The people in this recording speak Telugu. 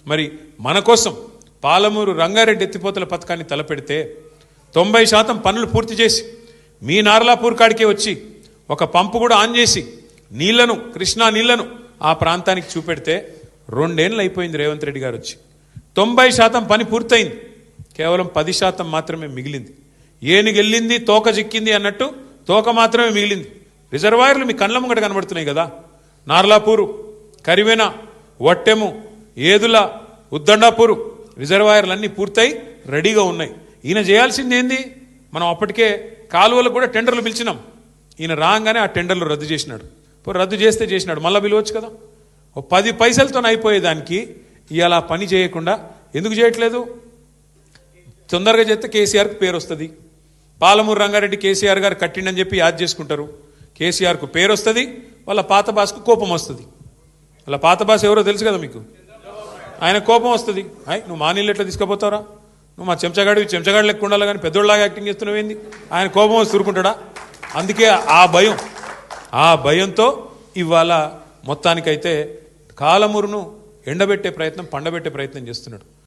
మరి మన కోసం పాలమూరు రంగారెడ్డి ఎత్తిపోతల పథకాన్ని తలపెడితే 90% పనులు పూర్తి చేసి మీ నార్లాపూర్ కాడికే వచ్చి ఒక పంపు కూడా ఆన్ చేసి నీళ్లను కృష్ణా నీళ్లను ఆ ప్రాంతానికి చూపెడితే 2 ఏళ్ళు అయిపోయింది రేవంత్ రెడ్డి గారు వచ్చి 90% పని పూర్తయింది కేవలం 10% మాత్రమే మిగిలింది ఏనుగెళ్ళింది తోక చిక్కింది అన్నట్టు తోక మాత్రమే మిగిలింది రిజర్వాయర్లు మీ కళ్ళ ముంగట కనబడుతున్నాయి కదా నార్లాపూరు కరివెన వట్టెము ఏదుల ఉద్దండాపూరు రిజర్వాయర్లన్నీ పూర్తయి రెడీగా ఉన్నాయి ఈయన చేయాల్సింది ఏంది మనం అప్పటికే కాలువలకు కూడా టెండర్లు పిలిచినాం ఈయన రాగానే ఆ టెండర్లు రద్దు చేసినాడు రద్దు చేస్తే చేసినాడు మళ్ళీ పిలవచ్చు కదా 10 పైసలతో అయిపోయేదానికి ఇవాళ పని చేయకుండా ఎందుకు చేయట్లేదు తొందరగా చేస్తే కేసీఆర్కు పేరు వస్తుంది పాలమూరు రంగారెడ్డి కేసీఆర్ గారు కట్టిండని చెప్పి యాద్ చేసుకుంటారు కేసీఆర్కు పేరు వస్తుంది వాళ్ళ పాత బాస్కు కోపం వస్తుంది వాళ్ళ పాత బాస్ ఎవరో తెలుసు కదా మీకు ఆయన కోపం వస్తుంది నువ్వు మా నీళ్ళు ఎట్లా తీసుకుపోతారా నువ్వు మా చెంచగాడు లెక్క ఉండాలి కానీ పెద్దోళ్ళలాగా యాక్టింగ్ చేస్తున్నావేంది ఆయన కోపం వచ్చి తురుకుంటాడా అందుకే ఆ భయంతో ఇవాళ మొత్తానికైతే కాలమూరును ఎండబెట్టే ప్రయత్నం పండబెట్టే ప్రయత్నం చేస్తున్నాడు